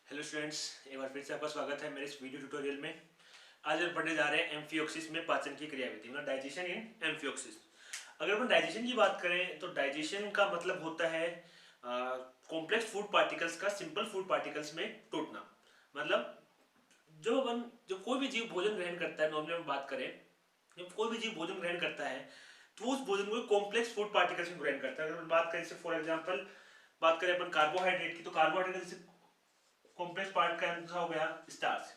Hello students, एक बार फिर से आपका स्वागत है मेरे इस वीडियो ट्यूटोरियल में। आज हम पढ़ने जा रहे हैं एम्फियोक्सिस में पाचन की क्रियाविधि, मतलब डाइजेशन इन एम्फियोक्सिस। अगर अपन डाइजेशन की बात करें तो डाइजेशन का मतलब होता है कॉम्प्लेक्स फूड पार्टिकल्स का सिंपल फूड पार्टिकल्स में टूटना। मतलब जो कोई भी जीव भोजन ग्रहण करता है, नॉर्मली हम बात करें, जब कोई भी जीव भोजन ग्रहण करता है तो उस भोजन को कॉम्प्लेक्स फूड पार्टिकल्स में ग्रहण करता है। अगर बात करें जैसे फॉर एग्जांपल बात करें अपन कार्बोहाइड्रेट की, तो कार्बोहाइड्रेट जैसे कॉम्प्लेक्स पार्ट का आंसर हो गया स्टार्च।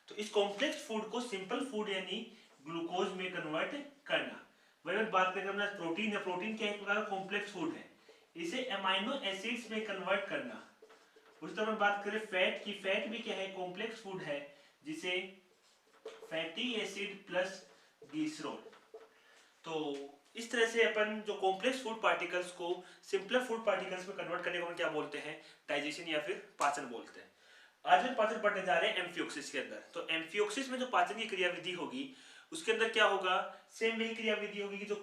तो इस कॉम्प्लेक्स फूड को सिंपल फूड यानी ग्लूकोज में कन्वर्ट करना। वही बात करें अपना प्रोटीन है, प्रोटीन क्या एक प्रकार का कॉम्प्लेक्स फूड है, इसे अमाइनो एसिड्स में कन्वर्ट करना। उस तरह बात करें फैट की, फैट भी क्या है, कॉम्प्लेक्स फूड है, जिसे फैटी एसिड प्लस ग्लिसरॉल। तो इस तरह से अपन जो कॉम्प्लेक्स फूड पार्टिकल्स को सिंपलर फूड पार्टिकल्स में कन्वर्ट करने को हम क्या बोलते हैं, डाइजेशन या फिर पाचन बोलते हैं। आज हम पाचन पढ़ने जा रहे हैं एम्फियोक्सिस के अंदर। तो एम्फियोक्सिस में जो पाचन की क्रियाविधि होगी उसके अंदर क्या होगा, सेम वही क्रियाविधि होगी कि जो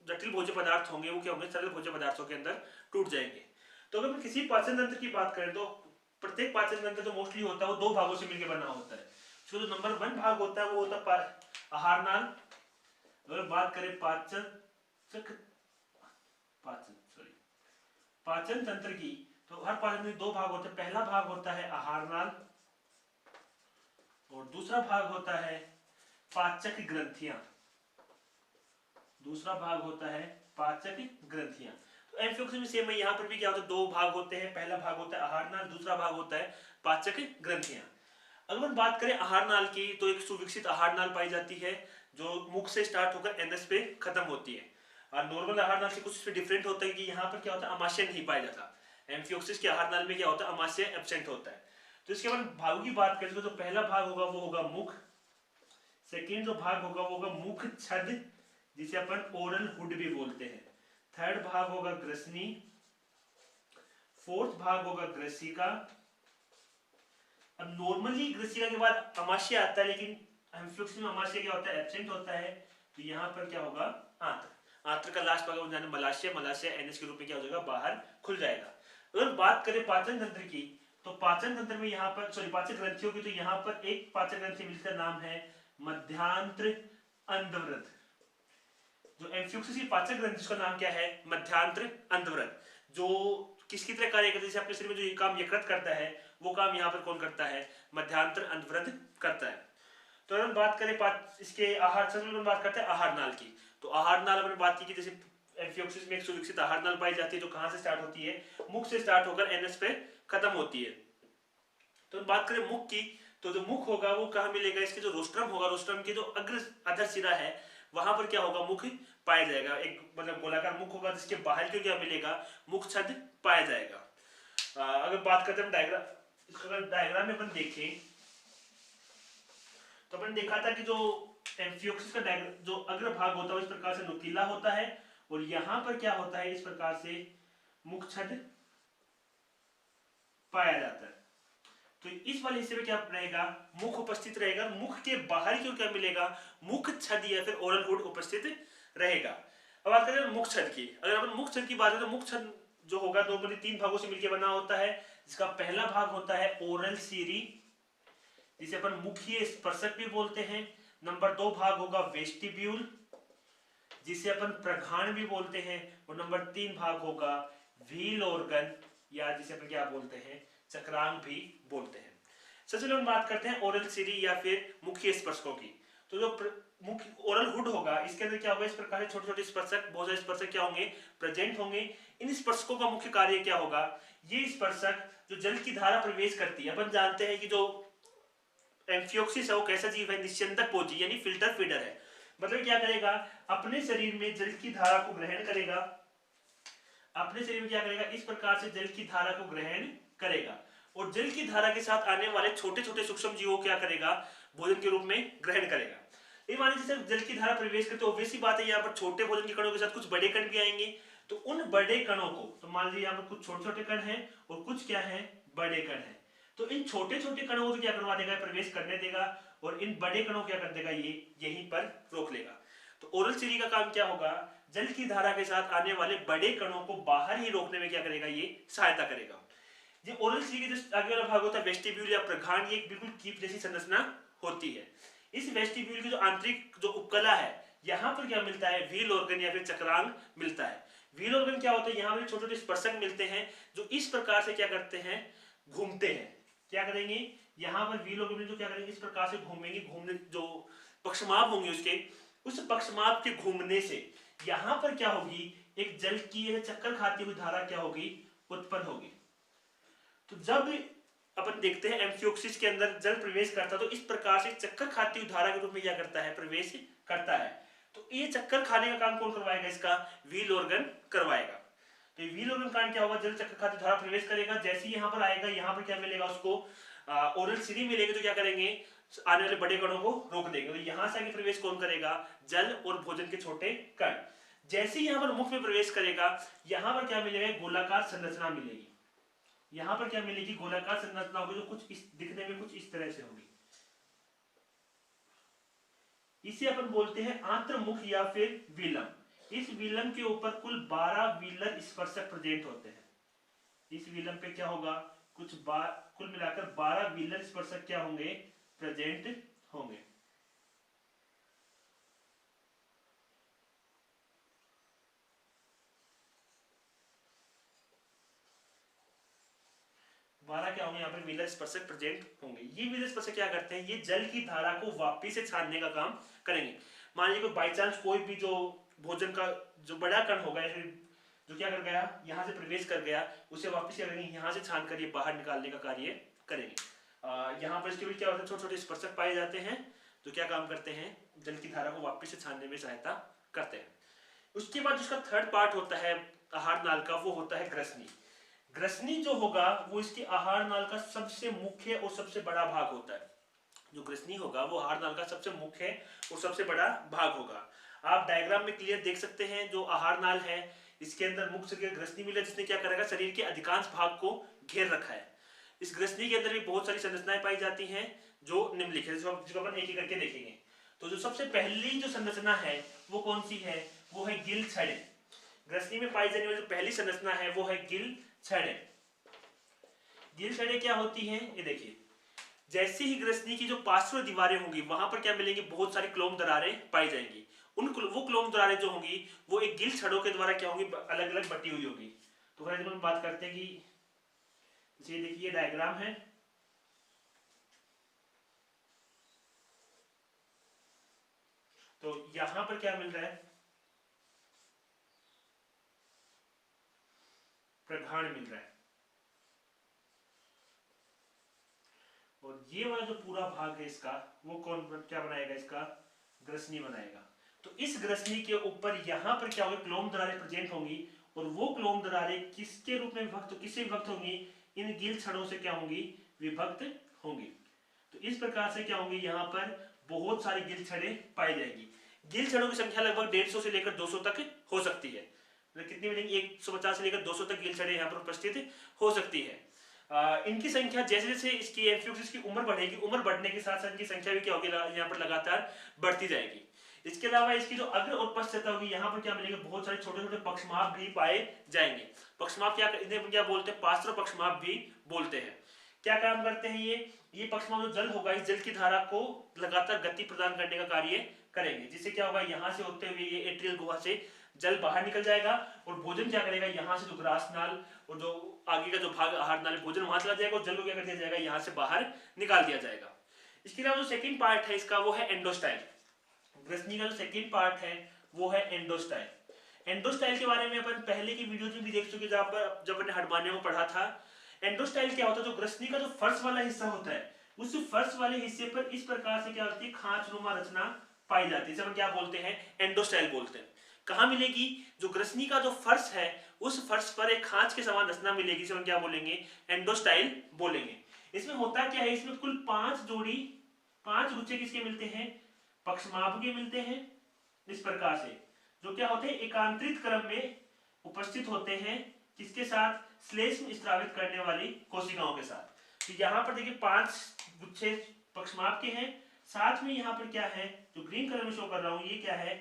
जटिल भोज्य पदार्थ होंगे वो क्या होंगे, सरल भोज्य पदार्थों के अंदर टूट जाएंगे। तो अगर हम किसी पाचन तंत्र की बात करें तो प्रत्येक पाचन तंत्र जो मोस्टली होता है वो दो भागों से मिलकर बना होता है। तो जो नंबर 1 भाग होता है वो होता है आहार नाल। अगर बात करें पाचन पाचन तंत्र की, तो हर पाचन में दो भाग होते हैं। पहला भाग होता है आहार नाल और दूसरा भाग होता है पाचक ग्रंथियां। दूसरा भाग होता है पाचक ग्रंथियां। तो एम्फियोक्सिस में सेम है, यहाँ पर भी क्या होता है, दो भाग होते हैं। पहला भाग होता है आहार नाल, दूसरा भाग होता है पाचक ग्रंथियां। अगर हम बात करें आहार नाल की, तो एक सुविकसित आहार नाल पाई जाती है जो मुख से स्टार्ट होकर एनएस पे खत्म होती है। और नॉर्मल आहार नाल से कुछ डिफरेंट होता है कि यहाँ पर क्या होता है, अमाशय नहीं पाया जाता। एम्फियोक्सिस के आहार नाल में क्या होता है, अमाशय एब्सेंट होता है। तो इसके बाद भागों की बात करें तो जो पहला भाग होगा वो होगा मुख। सेकेंड जो भाग होगा वो होगा मुख छद, जिसे अपन ओरल हुड भी बोलते हैं। थर्ड भाग होगा ग्रसनी। फोर्थ भाग होगा ग्रसिका। अब नॉर्मली ग्रसिका के बाद अमाशय आता है, लेकिन एम्फियोक्सिस में अमाशय क्या होता है, एब्सेंट होता है। तो यहाँ पर क्या होगा, आंत्र। आंत्र का लास्ट भाग जाने मलाशय, मलाशय एनएस के रूप में क्या हो जाएगा, बाहर खुल जाएगा। अगर बात करें पाचन तंत्र की, तो पाचन तंत्र में यहाँ पर पाचन ग्रंथियों की, तो यहाँ पर एक पाचन ग्रंथि मिलकर नाम है मध्यांत्र अंधव्रत। जो एम्फियोक्सिस की पाचन ग्रंथि उसका नाम क्या है, मध्यांत्र अंधव्रत। जो किसकी तरह कार्य करता है, जैसे अपने शरीर में जो ये काम यकृत करता है वो काम यहाँ पर कौन करता है, मध्यांतर अंतव्रत करता है। तो अगर हम बात करें इसके आहार, सबसे पहले बात करते हैं आहार नाल की। तो आहार नाल अपने बात की कि जैसे एम्फियोक्सिस में एक सुविकसित आहार नाल पाई जाती है जो कहाँ से स्टार्ट होती है, मुख से स्टार्ट होकर एनएस पे खत्म होती है। तो बात करें मुख की, तो जो मुख होगा वो कहाँ मिलेगा, इसके जो रोस्ट्रम होगा, रोस्ट्रम के जो अग्र अधर सिरा है वहां पर क्या होगा, मुख पाया जाएगा। एक मतलब गोलाकार मुख होगा जिसके बाहर क्यों क्या मिलेगा, मुख छद पाया जाएगा। अगर बात करते हैं डायग्राम, अगर डायग्राम में अपन देखें तो अपन देखा था कि जो एम्फियोक्सिस का जो अग्र भाग होता है इस प्रकार से नुकीला होता है, और यहां पर क्या होता है, इस प्रकार से मुख छद पाया जाता है। तो इस वाले हिस्से में क्या रहेगा, मुख उपस्थित रहेगा। मुख के बाहर क्यों क्या मिलेगा, मुख छद या फिर ओरल हुड उपस्थित रहेगा। अब बात करें मुख छद की, अगर अपन मुख छद की बात करें तो मुख छद जो होगा नॉर्मली 3 भागों से मिलकर बना होता है, जिसका पहला भाग होता है ओरल सीरी, जिसे अपन मुखीय स्पर्शक भी बोलते हैं। नंबर 2 भाग होगा वेस्टिब्यूल, जिसे अपन प्रघाण भी बोलते हैं। और नंबर 3 भाग होगा व्हील ऑर्गन, या जिसे अपन क्या बोलते हैं, चक्रांग भी बोलते हैं। सबसे पहले हम बात करते हैं ओरल सीरी या फिर मुखीय स्पर्शकों की। तो जो मुख्य ओरल हुड होगा इसके अंदर क्या होगा, इस प्रकार से छोटे छोटे स्पर्शक, बहुत सारे स्पर्शक क्या होंगे, प्रेजेंट होंगे। इन स्पर्शकों का मुख्य कार्य क्या होगा, ये स्पर्शक जो जल की धारा प्रवेश करती है, अपन जानते हैं कि जो एम्फियोक्सिस है वो कैसा जीव है, निस्यंदक पोजी यानी फिल्टर फीडर है। मतलब क्या करेगा, अपने शरीर में जल की धारा को ग्रहण करेगा, अपने शरीर में क्या करेगा, इस प्रकार से जल की धारा को ग्रहण करेगा, और जल की धारा के साथ आने वाले छोटे छोटे सूक्ष्म जीवों क्या करेगा, भोजन के रूप में ग्रहण करेगा। ये मान लीजिए जल की धारा प्रवेश करते, ऑब्वियस सी बात है यहाँ पर छोटे भोजन के कणों के साथ कुछ बड़े कण भी आएंगे। तो उन बड़े कणों को, तो मान लीजिए यहाँ पर कुछ छोटे छोटे कण हैं और कुछ क्या है, बड़े कण हैं। तो इन छोटे छोटे कणों को क्या करवा देगा, प्रवेश करने देगा, और इन बड़े कणों को क्या कर देगा, ये यहीं पर रोक लेगा। तो ओरल सीरी का काम क्या होगा, जल की धारा के साथ आने वाले बड़े कणों को बाहर ही रोकने में क्या करेगा, ये सहायता करेगा। ये ओरल सीरी के जो आगे वाला भाग होता है वेस्टिब्यूल या प्रघान, ये बिल्कुल कीप जैसी संरचना होती है। इस वेस्टिब्यूल की जो आंतरिक जो उपकला है, यहाँ पर क्या मिलता है, व्हील ऑर्गन या फिर चक्रांग मिलता है। व्हील ऑर्गन क्या होता है, यहाँ पर छोटे छोटे स्पर्शक मिलते हैं जो इस प्रकार से क्या करते हैं, घूमते हैं। क्या करेंगे, यहाँ पर व्हील ऑर्गन जो क्या करेंगे, इस प्रकार से घूमेंगे, घूमने जो पक्षमाप होंगे उसके, उस पक्षमाप के घूमने से यहाँ पर क्या होगी, एक जल की चक्कर खाती हुई धारा क्या होगी, उत्पन्न होगी। तो जब अपन देखते हैं एम्फियोक्सिस के अंदर जल प्रवेश करता है तो इस प्रकार से चक्कर खाती हुई धारा के रूप में क्या करता है, प्रवेश करता है। तो ये चक्कर खाने का काम कौन करवाएगा, इसका व्हील ऑर्गन करवाएगा। तो ये व्हील ऑर्गन कारण क्या होगा, जल चक्कर खाती धारा प्रवेश करेगा, जैसे ही यहाँ पर आएगा, यहाँ पर क्या मिलेगा उसको, ओरल सीरी मिलेगी, तो क्या करेंगे, आने वाले बड़े कणों को रोक देंगे। तो यहाँ से आगे प्रवेश कौन करेगा, जल और भोजन के छोटे कण। जैसे ही यहाँ पर मुख में प्रवेश करेगा, यहाँ पर क्या मिलेगा, गोलाकार संरचना मिलेगी। यहाँ पर क्या मिलेगी, गोलाकार संरचना होगी, जो कुछ इस दिखने में कुछ इस तरह से होगी। इसे अपन बोलते हैं आंत्रमुख या फिर विलम। इस विलम के ऊपर कुल 12 व्हीलर स्पर्शक प्रेजेंट होते हैं। इस विलम पे क्या होगा, कुल मिलाकर 12 व्हीलर स्पर्शक क्या होंगे, प्रेजेंट होंगे। 12 क्या होंगे, यहाँ पर व्हीलर स्पर्शक प्रेजेंट होंगे। ये व्हीलर स्पर्शक क्या करते हैं, ये जल की धारा को वापिस से छानने का काम करेंगे। मान लीजिए बाई चांस कोई भी जो भोजन का जो बड़ा कण होगा या फिर जो क्या कर गया, यहाँ से प्रवेश कर गया, उसे वापिस क्या करेंगे, यहाँ से छान कर ये बाहर निकालने का कार्य करेंगे। यहाँ पर इसके भी क्या होता है, छोटे छोटे स्पर्शक पाए जाते हैं जो क्या काम करते हैं, जल की धारा को वापिस से छानने में सहायता करते हैं। उसके बाद जिसका थर्ड पार्ट होता है आहार नाल का, वो होता है ग्रसनी। ग्रसनी जो होगा वो इसके आहार नाल का सबसे मुख्य और सबसे बड़ा भाग होता है। जो ग्रसनी होगा वो आहार नाल का सबसे मुख्य और सबसे बड़ा भाग होगा। आप डायग्राम में क्लियर देख सकते हैं, जो आहार नाल है इसके अंदर मुख्य जगह ग्रसनी मिला, जिसने क्या करेगा, शरीर के अधिकांश भाग को घेर रखा है। इस ग्रसनी के अंदर भी बहुत सारी संरचनाएं पाई जाती हैं जो निम्नलिखित है, जिसको अपन एक एक करके देखेंगे। तो जो सबसे पहली जो संरचना है वो कौन सी है, वो है गिल छड़े। ग्रसनी में पाई जाने वाली जो पहली संरचना है वो है गिल छड़े। गिल छड़े क्या होती हैं, ये देखिए, जैसे ही ग्रसनी की जो पार्श्व दीवारें होंगी वहां पर क्या मिलेंगी, बहुत सारी क्लोम दरारें पाई जाएंगी। वो क्लोम दरारें जो होंगी वो एक गिल छड़ों के द्वारा क्या होंगी, अलग अलग बटी हुई होगी। तो फिर हम बात करते हैं कि ये देखिए डायग्राम है, तो यहां पर क्या मिल रहा है, प्रघाण मिल रहा है, और ये वाला जो पूरा भाग है इसका, वो कौन क्या बनाएगा, इसका ग्रसनी बनाएगा। तो इस ग्रसनी के ऊपर यहाँ पर क्या होगा, क्लोम दरारें प्रेजेंट होंगी, और वो क्लोम दरारें किसके रूप में विभक्त, किससे विभक्त होंगी, इन गिल छड़ों से क्या होंगी, विभक्त होंगी। तो इस प्रकार से क्या होंगी, यहाँ पर बहुत सारी गिल छड़ें पाई जाएगी। गिल छड़ों की संख्या लगभग 150 से लेकर 200 तक हो सकती है। कितनी मिलेंगी, 150 से लेकर 200 तक गिल छड़ें यहाँ पर उपस्थित हो सकती है। इनकी संख्या जैसे जैसे इसकी एम्फियोक्सिस की उम्र बढ़ेगी, उम्र बढ़ने के साथ साथ इनकी संख्या भी क्या होगी, यहाँ पर लगातार बढ़ती जाएगी। इसके अलावा इसकी जो अग्र और पश्च सतह होगी, यहाँ पर क्या मिलेंगे, बहुत सारे छोटे छोटे पक्षमाप भी पाए जाएंगे। पक्षमाप क्या, इन्हें क्या बोलते हैं, पार्श्व पक्षमाप भी बोलते हैं। क्या काम करते हैं ये पक्षमाप जो जल होगा, इस जल की धारा को लगातार गति प्रदान करने का कार्य करेंगे, जिससे क्या होगा, यहाँ से होते हुए ये एट्रियल गुहा से जल बाहर निकल जाएगा, और भोजन क्या करेगा, यहाँ से जो ग्रास नाल और जो आगे का जो भाग आहार नाल भोजन वहां चला जाएगा, और जल को क्या कर दिया जाएगा, यहाँ से बाहर निकाल दिया जाएगा। इसके अलावा जो सेकंड पार्ट है इसका, वो है एंडोस्टाइल। ग्रसनी का जो सेकंड पार्ट है वो है एंडोस्टाइल। एंडोस्टाइल के बारे में अपन पहले की वीडियो में भी देख चुके, जहां पर जब हमने हडमान्य में पढ़ा था। एंडोस्टाइल क्या होता है, जो ग्रसनी का जो फर्श वाला हिस्सा होता है, उस फर्श वाले हिस्से पर इस प्रकार से क्या होती है, खांचनुमा रचना पाई जाती है, इसे हम क्या बोलते हैं, एंडोस्टाइल बोलते हैं। कहाँ मिलेगी, जो ग्रसनी का जो फर्श है उस फर्श पर एक खांच के समान रचना मिलेगी, इसे हम क्या बोलेंगे, एंडोस्टाइल बोलेंगे। इसमें होता क्या है, इसमें कुल 5 गुच्छे किसके मिलते हैं, पक्षमाप के मिलते हैं, इस प्रकार से, जो क्या होते हैं, एकांतरित क्रम में उपस्थित होते हैं, किसके साथ, श्लेष्म स्रावित करने वाली कोशिकाओं के साथ। तो यहाँ पर देखिए 5 गुच्छे पक्षमाप के हैं, साथ में यहाँ पर क्या है, जो ग्रीन कलर में शो कर रहा हूं, ये क्या है,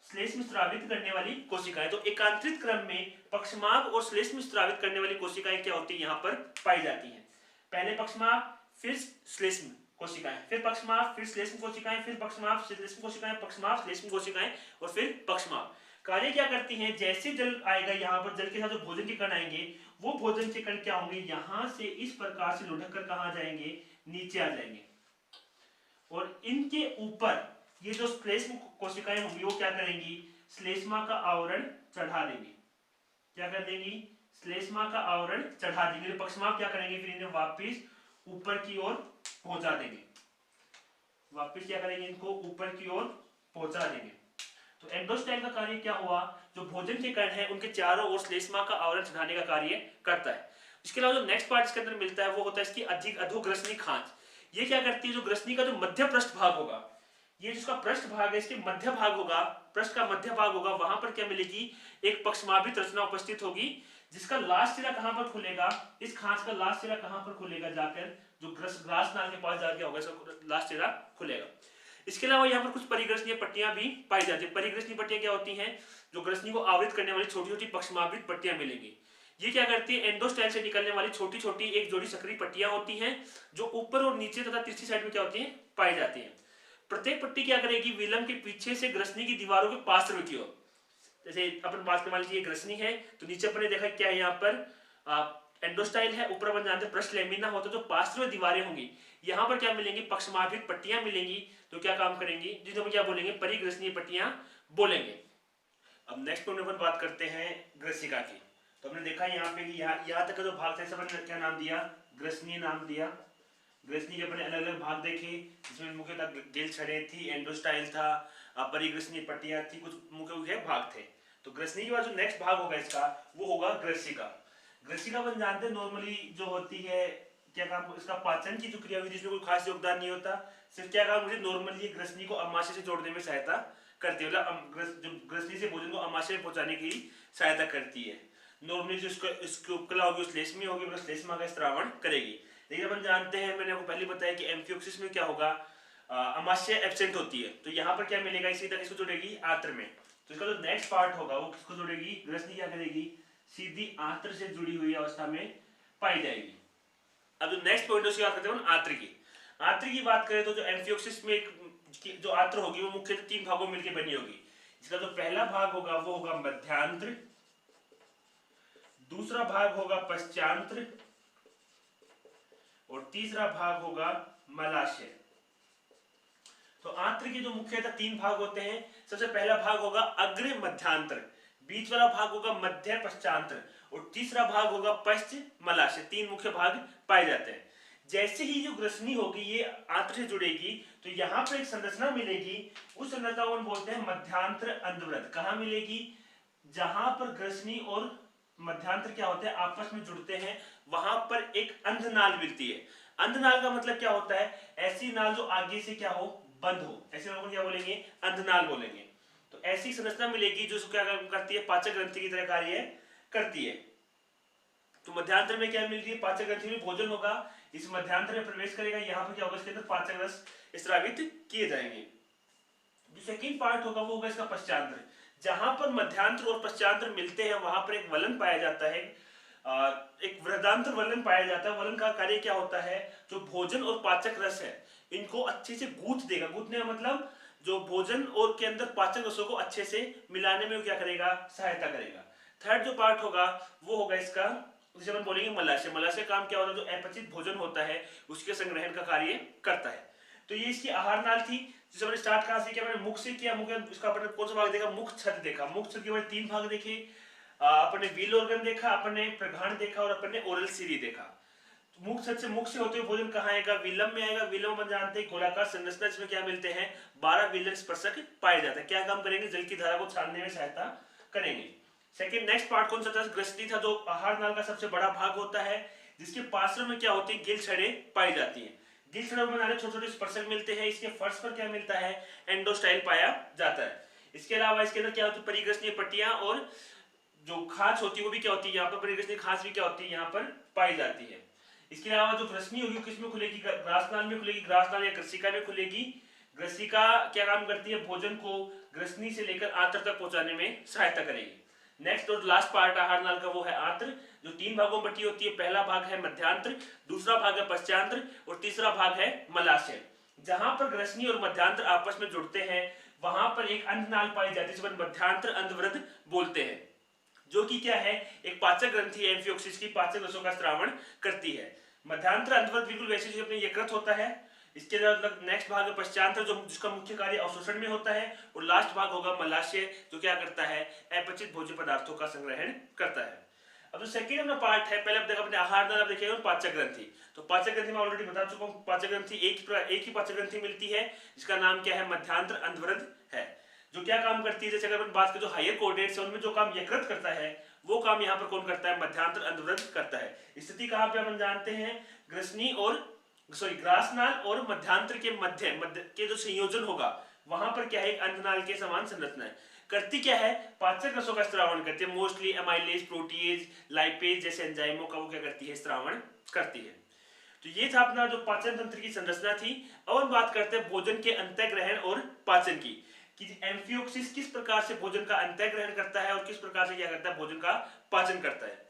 श्लेष्म स्रावित करने वाली कोशिकाएं। तो एकांतरित क्रम में पक्षमाप और श्लेष्म स्रावित करने वाली कोशिकाएं क्या होती है यहाँ पर पाई जाती हैं। पहले पक्षमाप, फिर श्लेष्म कोशिकाएं, फिर पक्षमाप, फिर श्लेष्म कोशिकाएं, फिर पक्षमाप, श्लेष्म कोशिकाएं, पक्षमाप, श्लेष्म कोशिकाएं और फिर पक्षमाप। कार्य क्या करती हैं, जैसे जल आएगा यहाँ पर, जल के साथ जो भोजन के कण आएंगे वो भोजन के कण क्या होंगे, यहाँ से इस प्रकार से लुढ़क कर कहाँ जाएंगे, नीचे आ जाएंगे और इनके ऊपर ये जो श्लेष्म कोशिकाएं होंगी वो क्या करेंगी, श्लेष्मा का आवरण चढ़ा देंगी। क्या कर देंगी, श्लेष्मा का आवरण चढ़ा देंगे। पक्षमाप क्या करेंगे, फिर इन्हें वापिस ऊपर की ओर पहुंचा देंगे। वापिस क्या करेंगे, इनको ऊपर की ओर पहुंचा देंगे। तो एंडोस्टाइल का कार्य क्या हुआ, जो भोजन के कण हैं उनके चारों ओर श्लेष्मा का आवरण चढ़ाने का कार्य करता है। इसके अलावा जो नेक्स्ट पार्ट इसके अंदर मिलता है वो होता है इसकी अधिक अधोग्रसनी खांच। ये क्या करती है, जो ग्रसनी का जो मध्य पृष्ठ भाग होगा, ये जिसका पृष्ठ भाग है इसके मध्य भाग होगा, पृष्ठ का मध्य भाग होगा, वहां पर क्या मिलेगी, एक पक्षमाभित रचना उपस्थित होगी जिसका लास्ट सिरा कहां पर खुलेगा, इस खांच का लास्ट सिरा कहां पर खुलेगा, जाकर जो ग्रास नाल के पास जाकर होगा इसका लास्ट सिरा खुलेगा। इसके अलावा यहाँ पर कुछ परिग्रसनीय पट्टियां भी पाई जाती है। परिग्रसनीय पट्टियां क्या होती हैं, जो ग्रसनी को आवृत करने वाली छोटी छोटी पक्षमाभित पट्टियां मिलेंगी। ये क्या करती है, एंडोस्टाइल से निकलने वाली छोटी छोटी एक जोड़ी सक्रिय पट्टियां होती हैं जो ऊपर और नीचे तथा तीसरी साइड में क्या होती हैं, पाई जाती हैं। प्रत्येक पट्टी क्या करेगी, विलंब के पीछे से ग्रसनी की दीवारों के पास की ओर, जैसे अपन बात मान लीजिए ग्रसनी है तो नीचे अपन ने देखा क्या है, यहाँ पर एंडोस्टाइल है, ऊपर अपन जानते हैं पृष्ठ लेमिना होता है, जो पार्श्व दीवारें होंगी यहाँ पर क्या मिलेंगी, पक्षमाभित पट्टियां मिलेंगी। तो क्या काम करेंगी, जिसे हम क्या बोलेंगे, परिग्रसनीय पट्टियां बोलेंगे। अब नेक्स्ट पॉइंट अपन बात करते हैं ग्रसिका की। तो हमने देखा यहाँ पे यहाँ तक का जो भाग था इसे अपन क्या नाम दिया, ग्रसनीय नाम दिया। ग्रसनी के अपने अलग अलग भाग देखे जिसमें मुख्यतः गिल छड़े थी, एंडोस्टाइल था, परिग्रसनीय पट्टियां थी, कुछ मुख्य भाग थे। तो ग्रसनी के बाद जो नेक्स्ट भाग होगा इसका वो होगा ग्रसिका। ग्रसिका अपन जानते हैं नॉर्मली जो होती है क्या काम, इसका पाचन की जो क्रिया विधि जिसमें कोई खास योगदान नहीं होता, सिर्फ क्या काम मुझे नॉर्मली ग्रसनी को अमाशय से जोड़ने में सहायता करती है, मतलब जो ग्रसनी से भोजन को अमाशय में पहुंचाने की सहायता करती है। नॉर्मली जो इसकी उपकला होगी उस श्लेष्मी होगी, मतलब श्लेष्मा का स्त्रावण करेगी। लेकिन अपन जानते हैं, मैंने आपको पहले बताया कि एम्फियोक्सिस में क्या होगा, अमाशय एब्सेंट होती है। तो यहाँ पर क्या मिलेगा, इसी तरह इसको जोड़ेगी आंत्र में। तो इसका जो नेक्स्ट पार्ट होगा वो किसको जोड़ेगी, ग्रसनी क्या करेगी, सीधी आंत्र से जुड़ी हुई अवस्था में पाई जाएगी। अब जो नेक्स्ट पॉइंट है उसकी बात करते हैं आंत्र की। आंत्र की बात करें तो जो एम्फियोक्सिस में जो आंत्र होगी वो मुख्यतः 3 भागों में मिलकर बनी होगी। इसका जो पहला भाग होगा वो होगा मध्यांत्र, दूसरा भाग होगा पश्चांत्र और तीसरा भाग होगा मलाशय। तो आंत्र के जो मुख्यतः 3 भाग होते हैं। सबसे पहला भाग होगा अग्र मध्यांत्र, बीच वाला भाग होगा मध्य पश्चांत्र और तीसरा भाग होगा पश्च मलाशय। 3 मुख्य भाग पाए जाते हैं। जैसे ही जो ग्रसनी होगी ये आंत्र से जुड़ेगी तो यहाँ पर एक संरचना मिलेगी, उस संरचना को हम बोलते हैं मध्यांत्र अंधव्रत। कहाँ मिलेगी, जहां पर ग्रसनी और मध्यांत्र क्या होते हैं आपस में जुड़ते हैं, वहां पर एक अंधनाल मिलती है। अंधनाल का मतलब क्या होता है, ऐसी नाल जो आगे से क्या हो, बंद हो, ऐसे लोग क्या बोलेंगे, अंधनाल बोलेंगे। तो ऐसी संरचना मिलेगी जो क्या करती है, पाचक ग्रंथि की तरह कार्य करती है। तो मध्यांतर में क्या मिल रही है, पाचक ग्रंथि में भोजन होगा, इस मध्यांतर में प्रवेश करेगा, यहाँ पर क्या होगा, इसके अंदर पाचक रस स्रावित किए जाएंगे। जो सेकंड पार्ट होगा वो होगा इसका पश्चांतर। जहां पर मध्यांतर और पश्चांतर मिलते हैं वहां पर एक वलन पाया जाता है, एक वृद्धांतर वलन पाया जाता है। वलन का कार्य क्या होता है, जो भोजन और पाचक रस है इनको अच्छे से गूंथ देगा। गूंथने का मतलब जो भोजन और के अंदर पाचक रसों को अच्छे से मिलाने में क्या करेगा, सहायता करेगा। थर्ड जो पार्ट होगा वो होगा इसका, जिसे हम बोलेंगे मलाशय। मलाशय काम क्या होता है, जो अपचित भोजन होता है उसके संग्रहण का कार्य करता है। तो ये इसकी आहार नाल थी, जिसे हमने स्टार्ट कहां से किया, मैंने मुख से किया। मुख इसका अपने कौन सा भाग देखा, मुख छद देखा। मुख छद के मैंने 3 भाग देखे, अपने व्हील ऑर्गन देखा, अपने प्रघाण देखा और अपने ओरल सीरी देखा। मुख छद से मुख से होते हुए भोजन कहाँ आएगा, विलंब में आएगा। विलंब में जानते हैं गोलाकार संरचना, जिसमें क्या मिलते हैं, 12 विलंब स्पर्शक पाए जाते हैं। क्या काम करेंगे, जल की धारा को छानने में सहायता करेंगे। सेकंड नेक्स्ट पार्ट कौन सा था, ग्रसनी था, जो आहार नाल का सबसे बड़ा भाग होता है, जिसके पार्श्व में क्या होती है, गिल छड़े पाई जाती है। गिल छड़ों में छोटे छोटे स्पर्शक मिलते हैं। इसके फर्श पर क्या मिलता है, एंडोस्टाइल पाया जाता है। इसके अलावा इसके अंदर क्या होती है, परिग्रसनीय पट्टियां और जो खांच होती है वो भी क्या होती है, यहाँ पर परिग्रसनीय खांच भी क्या होती है, यहाँ पर पाई जाती है। इसके अलावा जो ग्रसनी होगी किसमें खुलेगी, ग्रास नाल में खुलेगी, ग्रास नाल या ग्रसिका में खुलेगी। ग्रसिका क्या काम करती है, भोजन को ग्रसनी से लेकर आंत्र तक पहुंचाने में सहायता करेगी। नेक्स्ट और लास्ट पार्ट आहार नाल का वो है आंत्र, जो 3 भागों में बटी होती है। पहला भाग है मध्यांत्र, दूसरा भाग है पश्चांत्र और तीसरा भाग है मलाशय। जहां पर ग्रसनी और मध्यांत्र आपस में जुड़ते हैं वहां पर एक अंधनाल पाई जाती है जिसे मध्यांत्र अंधवृद बोलते हैं, जो कि क्या है, एक पाचक ग्रंथि एम्फियोक्सिस की पाचक रसों का स्रावण करती है। मध्यांत्र अंधवृद बिल्कुल वैसे ही अपने यकृत होता है। इसके नेक्स्ट भाग है पश्चांत्र, जो जिसका मुख्य कार्य अवशोषण में होता है, और लास्ट भाग होगा मलाशय, जो क्या करता है, अपचित भोज्य पदार्थों का संग्रहण करता है। अब जो सेकंड अपना पार्ट है, पहले अब देखो अपने आहार नाल, अब देखिएगा पाचक ग्रंथि। तो पाचक ग्रंथि में ऑलरेडी बता चुका हूं, पाचक ग्रंथि एक ही पाचक ग्रंथि मिलती है जिसका नाम क्या है, मध्यांत्र अंधवृद है, जो क्या काम करती है, जैसे अगर अपन बात करें जो हायर कोऑर्डिनेट्स है उनमें जो काम यकृत करता है वो काम यहाँ पर कौन करता है, मध्यांत्र अंधवृद करता है। स्थिति कहाँ पे अपन जानते हैं, ग्रसनी और ग्रासनाल और मध्यांत्र के मध्य के जो संयोजन होगा वहां पर क्या है, एक अंधनाल के समान संरचना है। करती क्या है, पाचक रसों का स्त्रावण करती है, मोस्टली एमाइलेज, प्रोटीएज, लाइपेज जैसे एंजाइमों का वो क्या करती है, स्त्रावण करती है। तो ये था अपना जो पाचन तंत्र की संरचना थी। अब हम बात करते हैं भोजन के अंतःग्रहण और पाचन की, कि एम्फियोक्सिस किस प्रकार से भोजन का अंतःग्रहण करता है और किस प्रकार से क्या करता है, भोजन का पाचन करता है।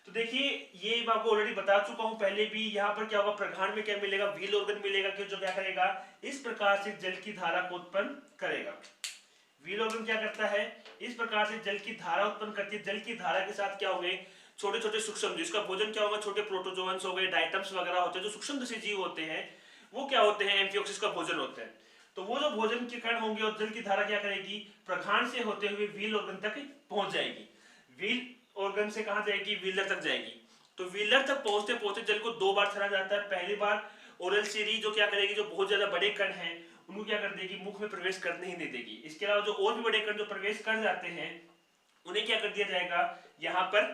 तो देखिए ये मैं आपको ऑलरेडी बता चुका हूं पहले भी, यहाँ पर क्या होगा, प्रघाण में क्या मिलेगा, व्हील ऑर्गन मिलेगा, कि जो क्या करेगा, इस प्रकार से जल की धारा को उत्पन्न करेगा। व्हील ऑर्गन क्या करता है, इस प्रकार से जल की धारा उत्पन्न करती है। जल की धारा के साथ क्या होंगे, छोटे छोटे सूक्ष्म, जिसका भोजन क्या होगा, छोटे प्रोटोजोअन्स हो गए, डाइटम्स वगैरह होते हैं, जो सूक्ष्म जीव होते हैं वो क्या होते हैं, एम्फियोक्सिस का भोजन होते हैं। तो वो जो भोजन के कण होंगे और जल की धारा क्या करेगी, प्रघाण से होते हुए व्हील ऑर्गन तक पहुंच जाएगी। व्हील ऑर्गन से कहां जाएगी, व्हीलर तक जाएगी। तो व्हीलर तक पहुंचते पहुंचते जल को 2 बार छाना जाता है। पहली बार ओरल सीरी जो क्या करेगी, जो बहुत ज्यादा बड़े कण हैं उनको क्या कर देगी, मुख में प्रवेश करने ही नहीं देगी। इसके अलावा जो और भी बड़े कण जो प्रवेश कर जाते हैं उन्हें क्या कर दिया जाएगा, यहाँ पर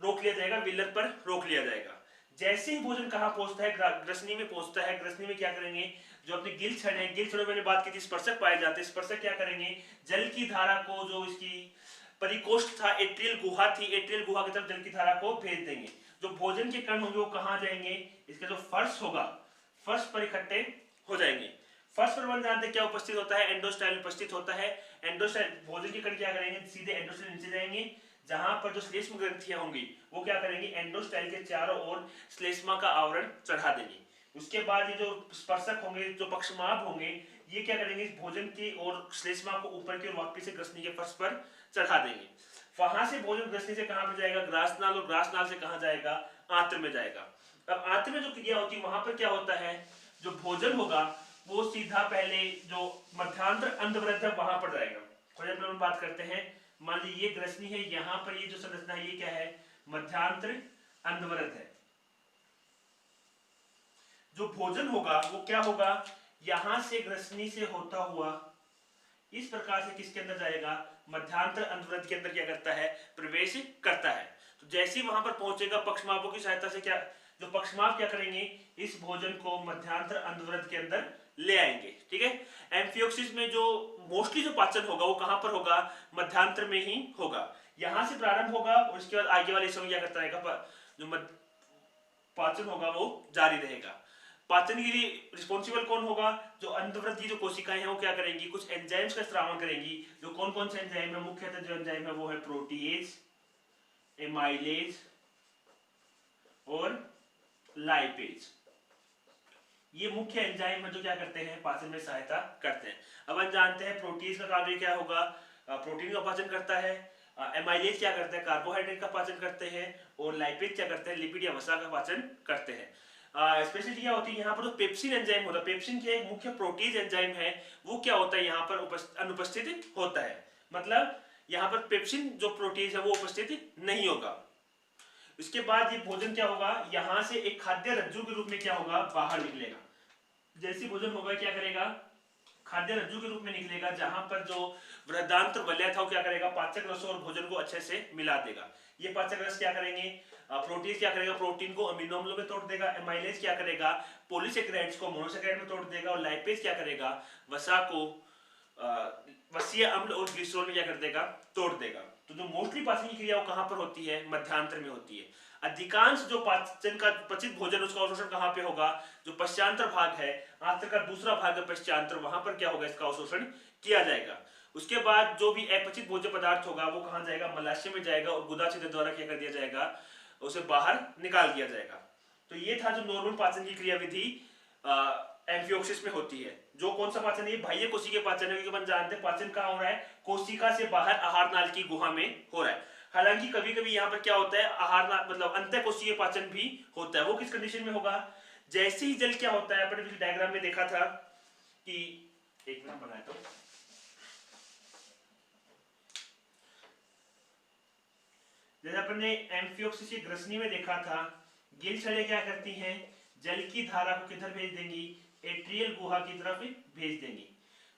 रोक लिया जाएगा, व्हीलर पर रोक लिया जाएगा। जैसे ही भोजन कहाँ पहुंचता है, ग्रसनी में पहुंचता है। ग्रसनी में क्या करेंगे, जो अपने गिल छड़ है, गिल छड़ों में मैंने बात की थी, स्पर्शक पाए जाते हैं। स्पर्शक क्या करेंगे, जल की धारा को, जो इसकी परिकोष्ठ था, एट्रियल गुहा थी, एट्रियल गुहा की तरफ जल की धारा को भेज देंगे। जो भोजन के कण होंगे वो कहाँ जाएंगे, इसका जो फर्श होगा, फर्श पर इकट्ठे हो जाएंगे। फर्श पर अपन जानते क्या उपस्थित होता है, एंडोस्टाइल उपस्थित होता है। एंडोस्टाइल भोजन के कण क्या करेंगे, सीधे एंडोस्टाइल नीचे जाएंगे, जहां पर जो श्लेष्म ग्रंथियां होंगी वो क्या करेंगी, एंडोस्टाइल के चारों ओर श्लेष्मा का आवरण चढ़ा देंगे। उसके बाद ये जो स्पर्शक होंगे, जो पक्षमाभ होंगे, ये क्या करेंगे, इस भोजन की और श्लेष्मा को ऊपर की ओर वापस से ग्रसनी के फर्श पर चढ़ा देंगे। वहां से भोजन ग्रसनी से कहां पर जाएगा, ग्रासनाल, और ग्रासनाल से कहां जाएगा, आंत्र में जाएगा। अब आंत्र में जो क्रिया होती है वहां पर क्या होता है, जो भोजन होगा वो सीधा पहले जो मध्यांत्र अंधवृद है वहां पर जाएगा। फॉर एग्जाम्पल हम बात करते हैं, मान लीजिए ये ग्रसनी है, यहां पर ये जो संरचना है ये क्या है, मध्यांत्र अंधवृद है। जो भोजन होगा वो क्या होगा, यहां से ग्रसनी से होता हुआ इस प्रकार से किसके अंदर जाएगा, मध्यांतर अंधवृद के अंदर क्या करता है, प्रवेश करता है। तो जैसे ही वहां पर पहुंचेगा, पक्षमापों की सहायता से क्या, जो पक्षमाप क्या करेंगे, इस भोजन को मध्यांतर अंधवृद के अंदर ले आएंगे। ठीक है, एम्फियोक्सिस में जो मोस्टली जो पाचन होगा वो कहां पर होगा, मध्यांतर में ही होगा। यहां से प्रारंभ होगा और उसके बाद आगे वाले समय क्या करता रहेगा, जो पाचन होगा वो जारी रहेगा। पाचन के लिए रिस्पॉन्सिबल कौन होगा, जो अंधवृद की जो कोशिकाएं हैं वो क्या करेंगी, कुछ एंजाइम्स का स्रावण करेंगी। जो कौन कौन से एंजाइम है, मुख्यतः जो एंजाइम है वो है प्रोटीएज, एमाइलेज और लाइपेज। ये मुख्य एंजाइम है जो क्या करते हैं, पाचन में सहायता करते हैं। अब हम जानते हैं प्रोटीज का कार्य क्या होगा, प्रोटीन का पाचन करता है। एमाइलेज क्या करता है, कार्बोहाइड्रेट का पाचन करते हैं। और लाइपेज क्या करते हैं, लिपिड या वसा का पाचन करते हैं। स्पेशली क्या होती है यहाँ पर, जो पेप्सिन एंजाइम होता है, पेप्सिन के एक मुख्य प्रोटीज एंजाइम है, वो क्या होता है यहाँ पर अनुपस्थित होता है। मतलब यहाँ पर पेप्सिन जो प्रोटीज है वो उपस्थित नहीं होगा। इसके बाद ये भोजन क्या होगा, यहाँ से एक खाद्य रज्जु के रूप में क्या होगा, बाहर निकलेगा। जैसे भोजन होगा क्या करेगा, खाद्य रज्जु के रूप में निकलेगा, जहां पर जो बृहदांत्र वलय था वो क्या करेगा, पाचक रसों और भोजन को अच्छे से मिला देगा। ये पाचक रस क्या करेंगे, प्रोटीन क्या करेगा, प्रोटीन को अमीनो अम्लों में तोड़ देगा। एमाइलेज क्या करेगा, पॉलीसेकेराइड्स को मोनोसेकेराइड में तोड़ देगा। और लाइपेज क्या करेगा, वसा को वसीय अम्ल और ग्लिसरॉल में क्या कर देगा, तोड़ देगा। तो जो मोस्टली पाचन की क्रिया वो कहाँ पर होती है, मध्यांतर में होती है। अधिकांश जो पाचन का पचित भोजन उसका अवशोषण कहाँ पे होगा, जो पश्चांतर भाग है, आंत्र का दूसरा भाग है पश्चांतर, वहां पर क्या होगा, इसका अवशोषण किया जाएगा। उसके बाद जो भी अपचित भोज्य पदार्थ होगा वो कहाँ जाएगा, मलाशय में जाएगा और गुदा छिद्र द्वारा क्या कर दिया जाएगा, उसे बाहर निकाल दिया जाएगा। तो ये था जो नॉर्मल पाचन की क्रियाविधि एम्फियोक्सिस में होती है। जो कौन सा पाचन है, बाह्य कोशिकीय पाचन है, क्योंकि अपन जानते हैं पाचन कहाँ हो रहा है, कोशिका से बाहर आहार नाल की गुहा में हो रहा है। हालांकि कभी कभी यहाँ पर क्या होता है, आहार नाल मतलब अंतः कोशिकीय पाचन भी होता है। वो किस कंडीशन में होगा, जैसे ही जल क्या होता है, अपने पिछले डायग्राम में देखा था कि एक मिनट बनाया तो जैसे अपन ने एम्फियोक्सिस की ग्रसनी में देखा था, गिल छड़े क्या करती हैं, जल की धारा को किधर भेज देंगी, एट्रियल गुहा की तरफ भेज देंगी।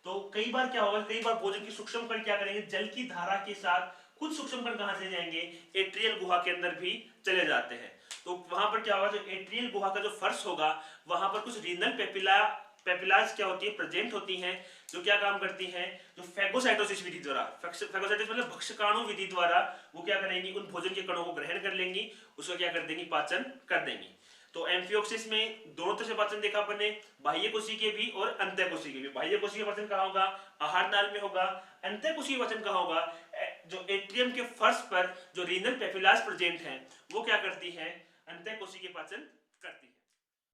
तो कई बार क्या होगा, कई बार भोजन की सूक्ष्म कण क्या करेंगे, जल की धारा के साथ कुछ सूक्ष्म कण कहां से जाएंगे, एट्रियल गुहा के अंदर भी चले जाते हैं। तो वहां पर क्या होगा, जो एट्रियल गुहा का जो फर्श होगा वहां पर कुछ रीनल पेपिलाज क्या होती है, प्रेजेंट होती हैं, जो क्या काम करती हैं, जो फैगोसाइटोसिस विधि द्वारा, फैगोसाइटोसिस मतलब भक्षकाणु विधि द्वारा वो क्या करेंगी, उन भोजन के कणों को ग्रहण कर लेंगी, उसको क्या कर देंगी, पाचन कर देंगी। तो एम्फियोक्सिस में दोनों तरह से पाचन देखा अपन ने, बाह्य कोशिकीय भी और अंतः कोशिकीय भी। बाह्य कोशिकीय पाचन कहाँ होगा, आहार नाल में होगा। अंतः कोशिकीय पाचन कहाँ होगा, जो एट्रियम के फर्श पर जो रीनल पेपिलास प्रेजेंट है वो क्या करती है, अंतः कोशिकीय पाचन करती है।